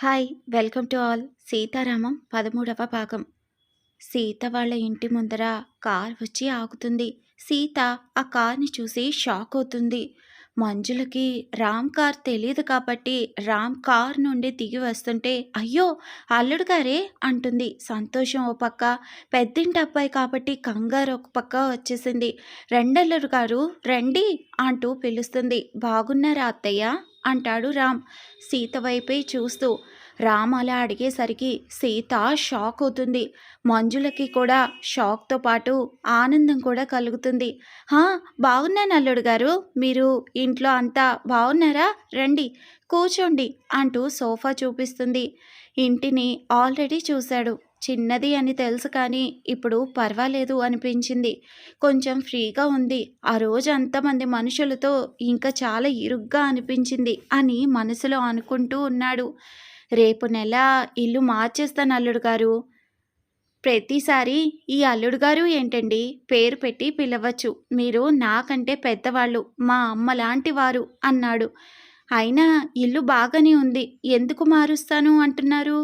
Hi! Welcome to all. 'Sitaramam' 13వ భాగం. సీత వాళ్ళ ఇంటి ముందర కార్ వచ్చి ఆగుతుంది. సీత ఆ కార్‌ని చూసి షాక్ అవుతుంది. మంజులకి రామ్ కార్ తెలీదు కాబట్టి రామ్ కార్ నుండి దిగి వస్తుంటే అయ్యో! అల్లుడు గారే అంటుంది. సంతోషం ఓ పక్క, పెద్దింటి అబ్బాయి కాబట్టి కంగారు ఒక పక్క వచ్చేసింది. రండల్లుడు గారు రండి అంటూ పిలుస్తుంది. బాగున్నారా అత్తయ్య అంటాడు రామ్ సీత వైపే చూస్తూ. రామ్ అలా అడిగేసరికి సీత షాక్ అవుతుంది. మంజులకి కూడా షాక్తో పాటు ఆనందం కూడా కలుగుతుంది. హా, బాగున్నాను అల్లుడు గారు, మీరు ఇంట్లో అంతా బాగున్నారా, రండి కూర్చోండి అంటూ సోఫా చూపిస్తుంది. ఇంటిని ఆల్రెడీ చూశాడు. చిన్నది అని తెలుసు కానీ ఇప్పుడు పర్వాలేదు అనిపించింది. కొంచెం ఫ్రీగా ఉంది. ఆ రోజు అంతమంది మనుషులతో ఇంకా చాలా ఇరుగ్గా అనిపించింది అని మనసులో అనుకుంటూ ఉన్నాడు. రేపు నెల ఇల్లు మార్చేస్తాను అల్లుడు గారు. ప్రతిసారి ఈ అల్లుడు గారు ఏంటండి పేరు పెట్టి పిలవచ్చు. మీరు నాకంటే పెద్దవాళ్ళు, మా అమ్మ లాంటి వారు అన్నాడు. అయినా ఇల్లు బాగానే ఉంది, ఎందుకు మారుస్తాను అంటున్నారు?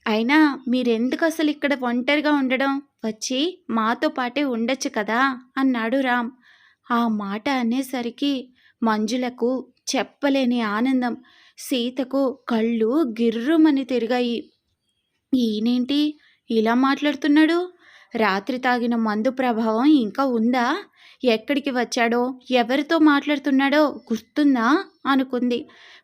అయినా మీరెందుకు అసలు ఇక్కడ ఒంటరిగా ఉండడం, వచ్చి మాతో పాటే ఉండొచ్చు కదా అన్నాడు రామ్. ఆ మాట అనేసరికి మంజులకు చెప్పలేని ఆనందం. సీతకు కళ్ళు గిర్రుమని తిరిగాయి. ఈయనేంటి ఇలా మాట్లాడుతున్నాడు? రాత్రి తాగిన మందు ప్రభావం ఇంకా ఉందా? ఎక్కడికి వచ్చాడో, ఎవరితో మాట్లాడుతున్నాడో గుర్తుందా అనుకుంది.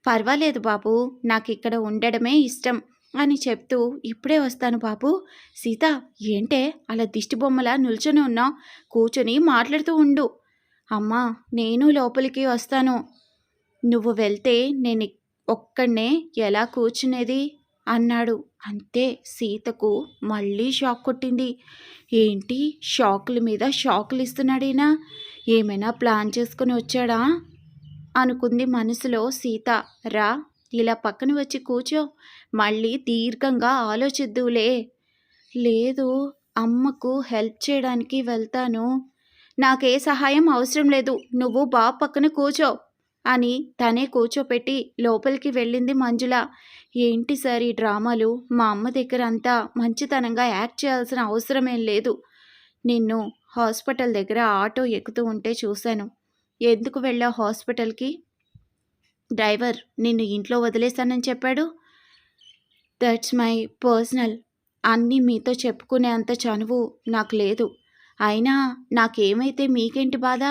పర్వాలేదు బాబు, నాకు ఇక్కడ ఉండడమే ఇష్టం అని చెప్తూ ఇప్పుడే వస్తాను బాబు. సీత, ఏంటే అలా దిష్టి బొమ్మలా నిల్చొని ఉన్నావు? కూర్చొని మాట్లాడుతూ ఉండు. అమ్మా, నేను లోపలికి వస్తాను. నువ్వు వెళ్తే నేను ఒక్కడనే ఎలా కూర్చునేది అన్నాడు. అంతే, సీతకు మళ్ళీ షాక్ కొట్టింది. ఏంటి షాకుల మీద షాకులు ఇస్తున్నాడైనా? ఏమైనా ప్లాన్ చేసుకుని వచ్చాడా అనుకుంది మనసులో సీత. రా, ఇలా పక్కన వచ్చి కూర్చో, మళ్ళీ దీర్ఘంగా ఆలోచిద్దువులే. లేదు, అమ్మకు హెల్ప్ చేయడానికి వెళ్తాను. నాకే సహాయం అవసరం లేదు, నువ్వు బాబు పక్కన కూర్చో అని తనే కూర్చోపెట్టి లోపలికి వెళ్ళింది మంజుల. ఏంటి సార్ ఈ డ్రామాలు? మా అమ్మ దగ్గర అంతా మంచితనంగా యాక్ట్ చేయాల్సిన అవసరమేం లేదు. నిన్ను హాస్పిటల్ దగ్గర ఆటో ఎక్కుతూ ఉంటే చూశాను. ఎందుకు వెళ్ళావు హాస్పిటల్కి? డ్రైవర్ నిన్ను ఇంట్లో వదిలేశానని చెప్పాడు. That's my personal. అన్నీ మీతో చెప్పుకునే అంత చనువు నాకు లేదు. అయినా నాకేమైతే మీకేంటి బాధ?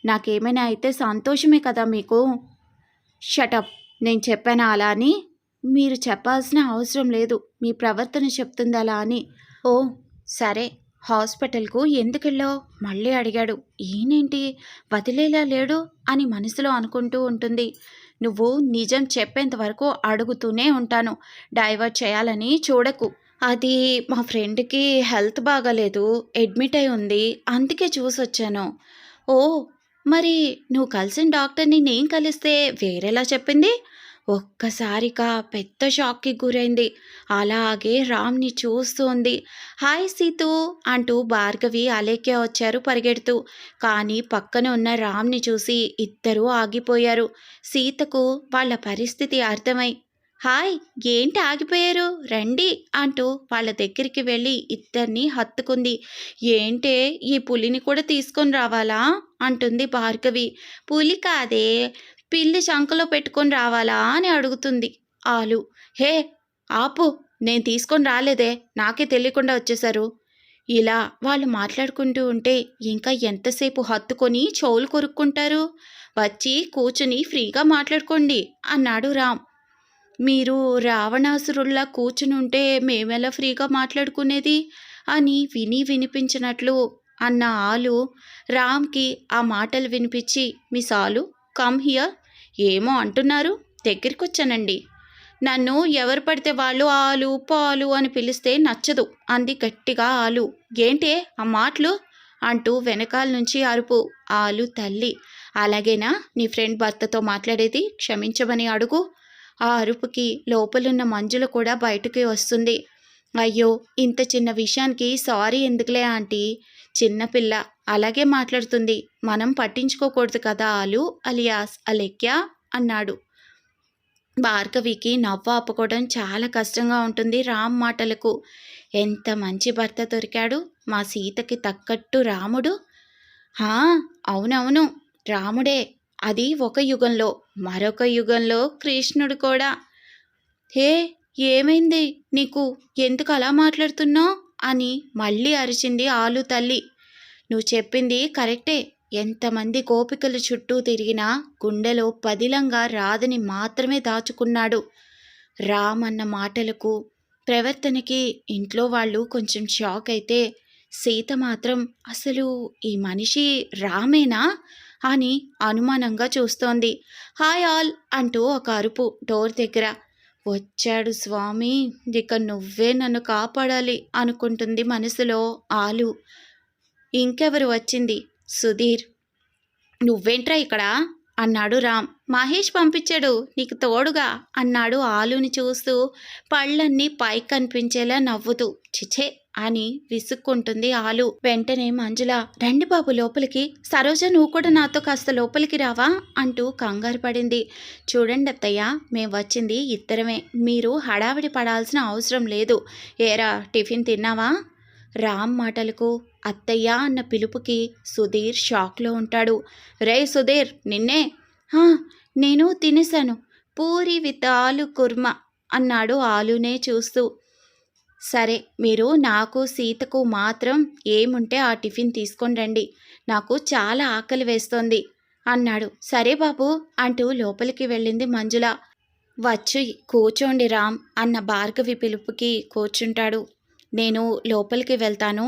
నాకేమైనా అయితే సంతోషమే కదా మీకు. షటప్, నేను చెప్పానా అలా అని? మీరు చెప్పాల్సిన అవసరం లేదు, మీ ప్రవర్తన చెప్తుంది అలా అని. ఓ సరే, హాస్పిటల్కు ఎందుకెళ్ళావు మళ్ళీ అడిగాడు. ఈయనేంటి వదిలేలా లేడు అని మనసులో అనుకుంటూ ఉంటుంది. నువ్వు నిజం చెప్పేంత వరకు అడుగుతూనే ఉంటాను, డైవర్ట్ చేయాలని చూడకు. అది మా ఫ్రెండ్కి హెల్త్ బాగాలేదు, అడ్మిట్ అయి ఉంది, అందుకే చూసొచ్చాను. ఓ, మరి నువ్వు కలిసిన డాక్టర్ని నేను కలిస్తే వేరేలా చెప్పింది. ఒక్కసారిగా పెద్ద షాక్కి గురైంది. అలాగే రామ్ని చూస్తుంది. హాయ్ సీతు అంటూ భార్గవి అలేఖ్య వచ్చారు పరిగెడుతూ. కానీ పక్కన ఉన్న రామ్ని చూసి ఇద్దరూ ఆగిపోయారు. సీతకు వాళ్ళ పరిస్థితి అర్థమై, హాయ్, ఏంటి ఆగిపోయారు, రండి అంటూ వాళ్ళ దగ్గరికి వెళ్ళి ఇద్దరిని హత్తుకుంది. ఏంటే ఈ పులిని కూడా తీసుకొని రావాలా అంటుంది భార్గవి. పులి కాదే, పిల్లి శంఖలో పెట్టుకొని రావాలా అని అడుగుతుంది ఆలు. హే ఆపు, నేను తీసుకొని రాలేదే, నాకే తెలియకుండా వచ్చేశారు. ఇలా వాళ్ళు మాట్లాడుకుంటూ ఉంటే ఇంకా ఎంతసేపు హత్తుకొని చెవులు కొరుక్కుంటారు? వచ్చి కూర్చుని ఫ్రీగా మాట్లాడుకోండి అన్నాడు రామ్. మీరు రావణాసురుల్లా కూర్చునుంటే మేమెలా ఫ్రీగా మాట్లాడుకునేది అని వినిపించినట్లు అన్న ఆలు రామ్కి ఆ మాటలు వినిపించి, మిస్ ఆలు కమ్ హియర్. ఏమో అంటున్నారు, దగ్గరికి వచ్చానండి. నన్ను ఎవరు పడితే వాళ్ళు ఆలు పాలు అని పిలిస్తే నచ్చదు అంది గట్టిగా ఆలు. ఏంటే ఆ మాటలు అంటూ వెనకాల నుంచి అరుపు. ఆలు తల్లి, అలాగేనా నీ ఫ్రెండ్ భర్తతో మాట్లాడేది, క్షమించమని అడుగు. ఆ అరుపుకి లోపలున్న మంజుల కూడా బయటకి వస్తుంది. అయ్యో, ఇంత చిన్న విషయానికి సారీ ఎందుకులే ఆంటీ, చిన్నపిల్ల అలాగే మాట్లాడుతుంది, మనం పట్టించుకోకూడదు కదా ఆలు అలియాస్ అలేఖ్య అన్నాడు. భార్గవికి నవ్వు ఆపుకోవడం చాలా కష్టంగా ఉంటుంది రామ్ మాటలకు. ఎంత మంచి భర్త దొరికాడు మా సీతకి తగ్గట్టు రాముడు. హా, అవునవును, రాముడే. అది ఒక యుగంలో, మరొక యుగంలో కృష్ణుడు కూడా. హే, ఏమైంది నీకు? ఎందుకు అలా మాట్లాడుతున్నావు అని మళ్ళీ అరిచింది ఆలు తల్లి. నువ్వు చెప్పింది కరెక్టే. ఎంతమంది గోపికల చుట్టూ తిరిగినా గుండెలో పదిలంగా రాధని మాత్రమే దాచుకున్నాడు. రామ్ అన్న మాటలకు, ప్రవర్తనకి ఇంట్లో వాళ్ళు కొంచెం షాక్ అయితే, సీత మాత్రం అసలు ఈ మనిషి రామేనా అని అనుమానంగా చూస్తోంది. హాయ్ ఆల్ అంటూ ఒక అరుపు డోర్ దగ్గర. వచ్చాడు స్వామి, ఇక నువ్వే నన్ను కాపాడాలి అనుకుంటుంది మనసులో ఆలు. ఇంకెవరు వచ్చింది? సుధీర్. నువ్వేంట్రా ఇక్కడ అన్నాడు రామ్. మహేష్ పంపించాడు నీకు తోడుగా అన్నాడు ఆలుని చూస్తూ పళ్ళన్నీ పైకి కనిపించేలా నవ్వుతూ. చిచే అని విసుక్కుంటుంది ఆలు. వెంటనే మంజుల, రండి బాబు లోపలికి, సరోజ నువ్వు కూడా నాతో కాస్త లోపలికి రావా అంటూ కంగారు పడింది. చూడండి అత్తయ్య, మేం వచ్చింది ఇద్దరమే, మీరు హడావిడి పడాల్సిన అవసరం లేదు. ఏరా టిఫిన్ తిన్నావా? రామ్ మాటలకు, అత్తయ్య అన్న పిలుపుకి సుధీర్ షాక్లో ఉంటాడు. రే సుధీర్, నిన్నే. నేను తినేశాను, పూరి విత్ ఆలు కుర్మా అన్నాడు ఆలునే చూస్తూ. సరే, మీరు నాకు సీతకు మాత్రం ఏముంటే ఆ టిఫిన్ తీసుకొని రండి, నాకు చాలా ఆకలి వేస్తోంది అన్నాడు. సరే బాబు అంటూ లోపలికి వెళ్ళింది మంజుల. వచ్చి కూర్చోండి రామ్ అన్న భార్గవి పిలుపుకి కూర్చుంటాడు. నేను లోపలికి వెళ్తాను,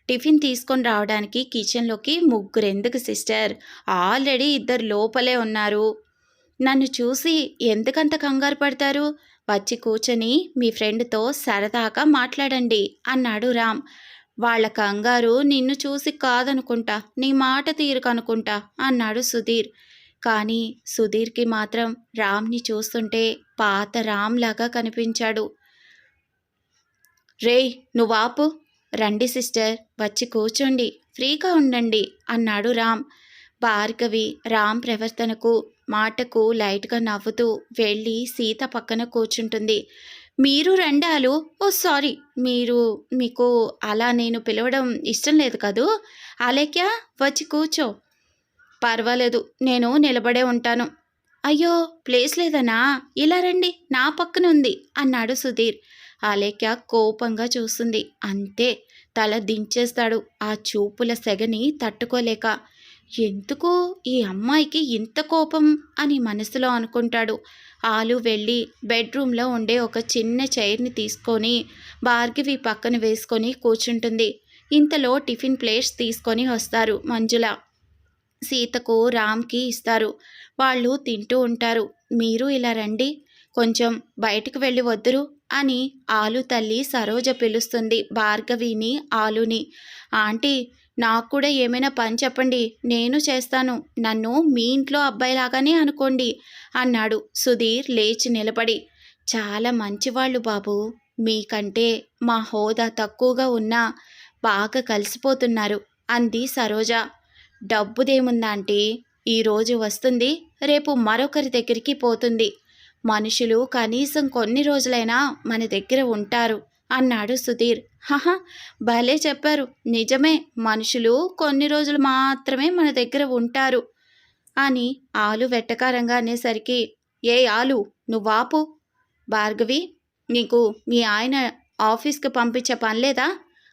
టిఫిన్ తీసుకొని రావడానికి కిచెన్లోకి ముగ్గురెందుకు సిస్టర్, ఆల్రెడీ ఇద్దరు లోపలే ఉన్నారు. నన్ను చూసి ఎందుకంత కంగారు పడతారు? వచ్చి కూర్చొని మీ ఫ్రెండ్తో సరదాగా మాట్లాడండి అన్నాడు రామ్. వాళ్ళ కంగారు నిన్ను చూసి కాదనుకుంటా, నీ మాట తీరుకనుకుంటా అన్నాడు సుధీర్. కానీ సుధీర్కి మాత్రం రామ్ని చూస్తుంటే పాత రామ్ లాగా కనిపించాడు. రేయ్ నువ్వాపు, రండి సిస్టర్, వచ్చి కూర్చోండి, ఫ్రీగా ఉండండి అన్నాడు రామ్. భార్గవి రామ్ ప్రవర్తనకు మాటకు లైట్గా నవ్వుతూ వెళ్ళి సీత పక్కన కూర్చుంటుంది. మీరు రెండాలు, ఓ సారీ, మీకు అలా నేను పిలవడం ఇష్టం లేదు కదూ. అలేఖ్య, వచ్చి కూర్చో. పర్వాలేదు, నేను నిలబడే ఉంటాను. అయ్యో ప్లేస్ లేదనా, ఇలా రండి, నా పక్కన ఉంది అన్నాడు సుధీర్. అలేఖ్య కోపంగా చూస్తుంది. అంతే, తల దించేస్తాడు ఆ చూపుల సెగని తట్టుకోలేక. ఎందుకు ఈ అమ్మాయికి ఇంత కోపం అని మనసులో అనుకుంటాడు. ఆలు వెళ్ళి బెడ్రూమ్లో ఉండే ఒక చిన్న చైర్ని తీసుకొని భార్గవి పక్కన వేసుకొని కూర్చుంటుంది. ఇంతలో టిఫిన్ ప్లేట్స్ తీసుకొని వస్తారు మంజుల. సీతకు రామ్కి ఇస్తారు. వాళ్ళు తింటూ ఉంటారు. మీరు ఇలా రండి, కొంచెం బయటకు వెళ్ళి వద్దురు అని ఆలు తల్లి సరోజ పిలుస్తుంది భార్గవిని ఆలుని. ఆంటీ, నాకు కూడా ఏమైనా పని చెప్పండి, నేను చేస్తాను, నన్ను మీ ఇంట్లో అబ్బాయిలాగానే అనుకోండి అన్నాడు సుధీర్ లేచి నిలబడి. చాలా మంచివాళ్ళు బాబు, మీకంటే మా హోదా తక్కువగా ఉన్నా బాగా కలిసిపోతున్నారు అంది సరోజ. డబ్బుదేముందాంటీ, ఈరోజు వస్తుంది, రేపు మరొకరి దగ్గరికి పోతుంది. మనుషులు కనీసం కొన్ని రోజులైనా మన దగ్గర ఉంటారు అన్నాడు సుధీర్. హహ, భలే చెప్పారు, నిజమే, మనుషులు కొన్ని రోజులు మాత్రమే మన దగ్గర ఉంటారు అని ఆలు వెట్టకారంగా అనేసరికి, ఏ ఆలు నువ్వాపు, భార్గవి, నీకు మీ ఆయన ఆఫీస్కి పంపించే పనిలేదా?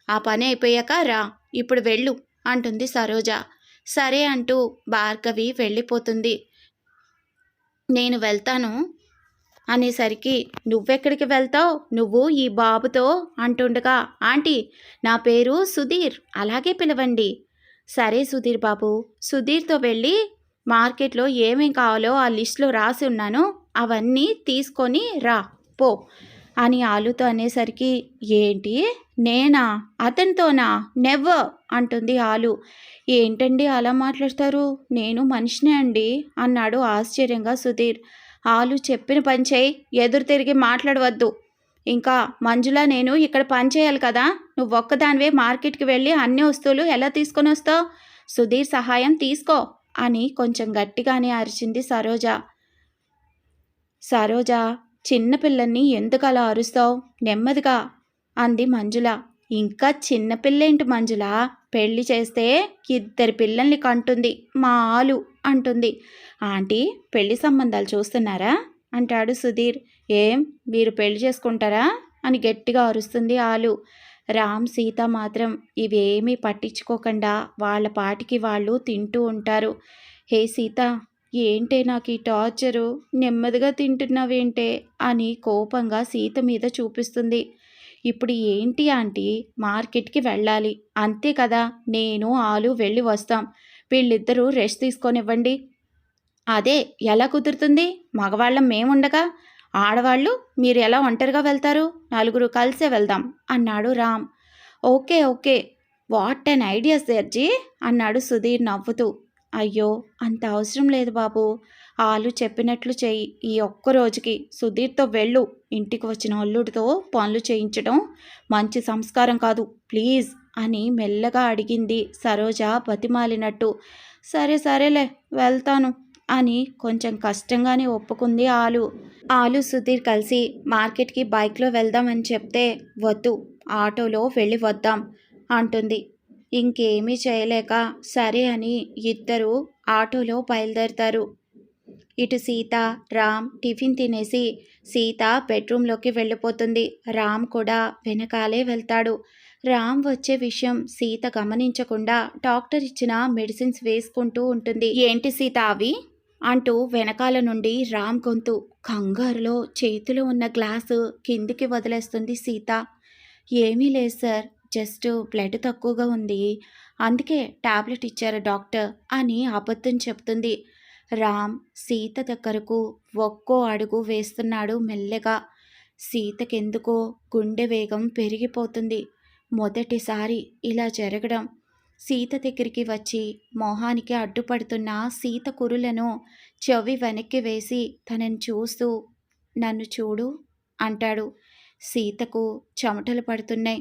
ఆ పని అయిపోయాక రా, ఇప్పుడు వెళ్ళు అంటుంది సరోజ. సరే అంటూ భార్గవి వెళ్ళిపోతుంది. నేను వెళ్తాను అనేసరికి, నువ్వెక్కడికి వెళ్తావు, నువ్వు ఈ బాబుతో అంటుండగా, ఆంటీ నా పేరు సుధీర్, అలాగే పిలవండి. సరే సుధీర్ బాబు, సుధీర్తో వెళ్ళి మార్కెట్లో ఏమేం కావాలో ఆ లిస్టులో రాసి ఉన్నాను, అవన్నీ తీసుకొని రా పో అని ఆలుతో అనేసరికి, ఏంటి నేనా, అతనితోనా, నెవర్ అంటుంది ఆలు. ఏంటండి అలా మాట్లాడతారు, నేను మనిషినే అండి అన్నాడు ఆశ్చర్యంగా సుధీర్. ఆలు చెప్పిన పని చేయి, ఎదురు తిరిగి మాట్లాడవద్దు. ఇంకా మంజుల నేను ఇక్కడ పని చేయాలి కదా, నువ్వు ఒక్కదానివే మార్కెట్కి వెళ్ళి అన్ని వస్తువులు ఎలా తీసుకొని వస్తావు? సుధీర్ సహాయం తీసుకో అని కొంచెం గట్టిగానే అరిచింది సరోజ. సరోజా, చిన్న పిల్లల్ని ఎందుకలా అరుస్తావు? నెమ్మదిగా అంది మంజుల. ఇంకా చిన్నపిల్లేంటి మంజుల? పెళ్లి చేస్తే 2 పిల్లల్ని కంటుంది మా ఆలు అంటుంది. ఆంటీ, పెళ్లి సంబంధాలు చూస్తున్నారా అంటాడు సుధీర్. ఏం, మీరు పెళ్లి చేసుకుంటారా అని గట్టిగా అరుస్తుంది ఆలు. రామ్, సీత మాత్రం ఇవేమీ పట్టించుకోకుండా వాళ్ళ పాటికి వాళ్ళు తింటూ ఉంటారు. హే సీత, ఏంటే నాకు ఈ టార్చరు, నెమ్మదిగా తింటున్నావేంటే అని కోపంగా సీత మీద చూపిస్తుంది. ఇప్పుడు ఏంటి ఆంటీ, మార్కెట్కి వెళ్ళాలి అంతే కదా, నేను ఆలు వెళ్ళి వస్తాం. వీళ్ళిద్దరూ రెస్ట్ తీసుకొనివ్వండి. అదే ఎలా కుదురుతుంది? మగవాళ్ళం మేముండగా ఆడవాళ్ళు మీరు ఎలా ఒంటరిగా వెళ్తారు? నలుగురు కలిసే వెళ్దాం అన్నాడు Ram. Okay okay, what an idea సర్జీ అన్నాడు సుధీర్ నవ్వుతూ. అయ్యో, అంత అవసరం లేదు బాబు, ఆలు చెప్పినట్లు చెయ్యి. ఈ ఒక్క రోజుకి సుధీర్తో వెళ్ళు. ఇంటికి వచ్చిన అల్లుడితో పనులు చేయించడం మంచి సంస్కారం కాదు, ప్లీజ్ అని మెల్లగా అడిగింది సరోజ బతిమాలినట్టు. సరే సరేలే, వెళ్తాను అని కొంచెం కష్టంగానే ఒప్పుకుంది ఆలు. ఆలు, సుధీర్ కలిసి మార్కెట్కి బైక్లో వెళ్దామని చెప్తే వద్దు, ఆటోలో వెళ్ళి వద్దాం అంటుంది. ఇంకేమీ చేయలేక సరే అని ఇద్దరూ ఆటోలో బయలుదేరతారు. ఇటు సీత, రామ్ టిఫిన్ తినేసి సీత బెడ్రూమ్లోకి వెళ్ళిపోతుంది. రామ్ కూడా వెనకాలే వెళ్తాడు. రామ్ వచ్చే విషయం సీత గమనించకుండా డాక్టర్ ఇచ్చిన మెడిసిన్స్ వేసుకుంటూ ఉంటుంది. ఏంటి సీత అవి అంటూ వెనకాల నుండి రామ్ గొంతు. కంగారులో చేతిలో ఉన్న గ్లాసు కిందికి వదిలేస్తుంది సీత. ఏమీ లేదు సార్, జస్ట్ బ్లడ్ తక్కువగా ఉంది, అందుకే టాబ్లెట్ ఇచ్చారు డాక్టర్ అని అబద్ధం చెప్తుంది. రామ్ సీత దగ్గరకు ఒక్కో అడుగు వేస్తున్నాడు మెల్లగా. సీతకెందుకో గుండె వేగం పెరిగిపోతుంది. మొదటిసారి ఇలా జరగడం. సీత దగ్గరికి వచ్చి మొహానికి అడ్డుపడుతున్న సీత కురులను చెవి వెనక్కి వేసి తనని చూస్తూ, నన్ను చూడు అంటాడు. సీతకు చెమటలు పడుతున్నాయి.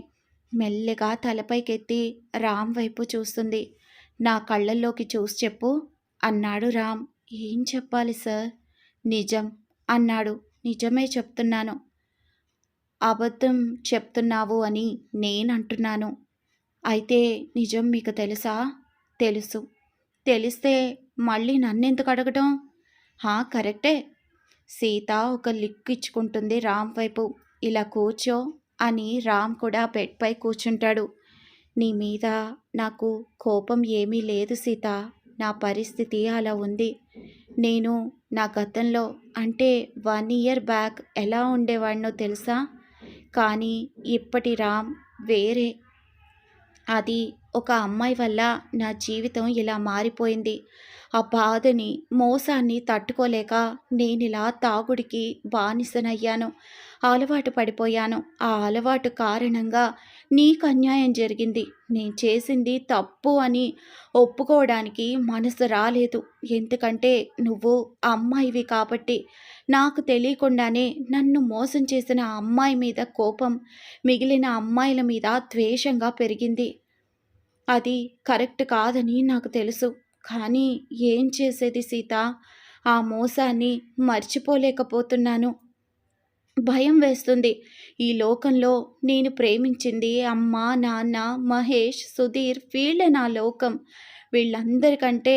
మెల్లగా తలపైకెత్తి రామ్ వైపు చూస్తుంది. నా కళ్ళల్లోకి చూసి చెప్పు అన్నాడు రామ్. ఏం చెప్పాలి సార్? నిజం అన్నాడు. నిజమే చెప్తున్నాను. అబద్ధం చెప్తున్నావు అని నేనంటున్నాను. అయితే నిజం మీకు తెలుసా? తెలుసు. తెలిస్తే మళ్ళీ నన్నెందుకు అడగటం? కరెక్టే. సీత ఒక లిక్ ఇచ్చుకుంటుంది రామ్ వైపు. ఇలా కూర్చో అని రామ్ కూడా బెడ్పై కూర్చుంటాడు. నీ మీద నాకు కోపం ఏమీ లేదు సీత, నా పరిస్థితి అలా ఉంది. నేను నా గతంలో అంటే 1 ఇయర్ బ్యాక్ ఎలా ఉండేవాడినో తెలుసా? కానీ ఇప్పటి రామ్ వేరే. అది ఒక అమ్మాయి వల్ల నా జీవితం ఇలా మారిపోయింది. ఆ బాధని, మోసాన్ని తట్టుకోలేక నేనిలా తాగుడికి బానిసనయ్యాను. అలవాటు పడిపోయాను. ఆ అలవాటు కారణంగా నీకు అన్యాయం జరిగింది. నేను చేసింది తప్పు అని ఒప్పుకోవడానికి మనసు రాలేదు. ఎందుకంటే నువ్వు అమ్మాయివి కాబట్టి. నాకు తెలియకుండానే నన్ను మోసం చేసిన ఆ అమ్మాయి మీద కోపం మిగిలిన అమ్మాయిల మీద ద్వేషంగా పెరిగింది. అది కరెక్ట్ కాదని నాకు తెలుసు. కానీ ఏం చేసేది సీత? ఆ మోసాన్ని మర్చిపోలేకపోతున్నాను. భయం వేస్తుంది. ఈ లోకంలో నేను ప్రేమించింది అమ్మ, నాన్న, మహేష్, సుధీర్, వీళ్ళే నా లోకం. వీళ్ళందరికంటే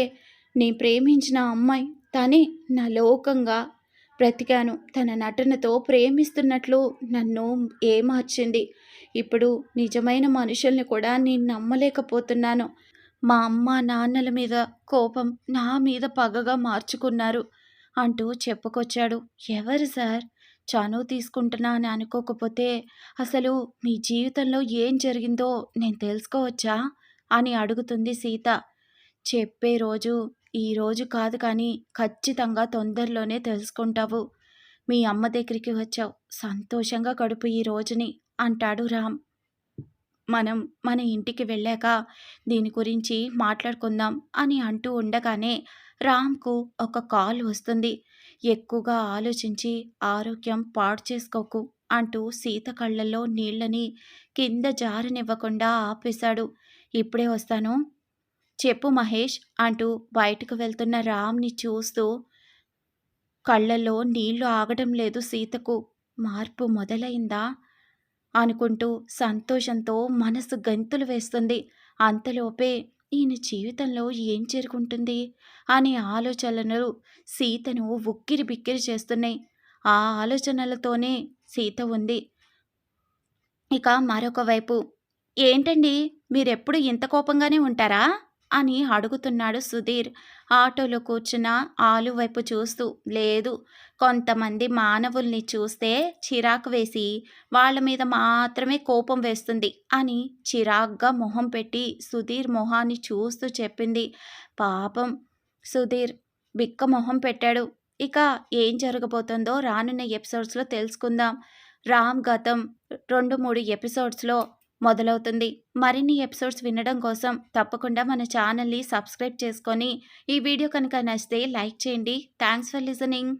నేను ప్రేమించిన అమ్మాయి తనే నా లోకంగా బ్రతికాను. తన నటనతో ప్రేమిస్తున్నట్లు నన్ను ఏమార్చింది. ఇప్పుడు నిజమైన మనుషుల్ని కూడా నేను నమ్మలేకపోతున్నాను. మా అమ్మ నాన్నల మీద కోపం నా మీద పగగా మార్చుకున్నారు అంటూ చెప్పుకొచ్చాడు. ఎవరు సార్? చనువు తీసుకుంటున్నా అని అనుకోకపోతే అసలు మీ జీవితంలో ఏం జరిగిందో నేను తెలుసుకోవచ్చా అని అడుగుతుంది సీత. చెప్పే రోజు ఈరోజు కాదు, కానీ ఖచ్చితంగా తొందరలోనే తెలుసుకుంటావు. మీ అమ్మ దగ్గరికి వచ్చావు, సంతోషంగా గడుపు ఈ రోజుని అంటాడు రామ్. మనం మన ఇంటికి వెళ్ళాక దీని గురించి మాట్లాడుకుందాం అని అంటూ ఉండగానే రామ్కు ఒక కాల్ వస్తుంది. ఎక్కువగా ఆలోచించి ఆరోగ్యం పాడు చేసుకోకు అంటూ సీత కళ్ళల్లో నీళ్ళని కింద జారనివ్వకుండా ఆపేశాడు. ఇప్పుడే వస్తాను, చెప్పు మహేష్ అంటూ బయటకు వెళ్తున్న రామ్ని చూస్తూ కళ్ళల్లో నీళ్లు ఆగడం లేదు సీతకు. మార్పు మొదలైందా అనుకుంటూ సంతోషంతో మనసు గంతులు వేస్తుంది. అంతలోపే ఈయన జీవితంలో ఏం జరుగుంటుంది అనే ఆలోచనలు సీతను ఉక్కిరిబిక్కిరి చేస్తున్నాయి. ఆ ఆలోచనలతోనే సీత ఉంది. ఇక మరొక వైపు, "ఏంటండి మీరెప్పుడు ఇంత కోపంగానే ఉంటారా?" అని అడుగుతున్నాడు సుధీర్. ఆటోలో కూర్చున్న ఆలు వైపు చూస్తూ. "లేదు, కొంతమంది మానవుల్ని చూస్తే చిరాకు వేసి వాళ్ళ మీద మాత్రమే కోపం వేస్తుంది" అని చిరాగ్గా మొహం పెట్టి సుధీర్ మొహాన్ని చూస్తూ చెప్పింది. పాపం సుధీర్ బిక్క మొహం పెట్టాడు. ఇక ఏం జరగబోతుందో రానున్న ఎపిసోడ్స్‌లో తెలుసుకుందాం. రామ్ గతం 2, 3 ఎపిసోడ్స్‌లో మొదలవుతుంది. మరిన్ని ఎపిసోడ్స్ వినడం కోసం తప్పకుండా మన ఛానల్‌ని సబ్స్క్రైబ్ చేసుకొని, ఈ వీడియో కనుక నచ్చితే లైక్ చేయండి. Thanks for listening.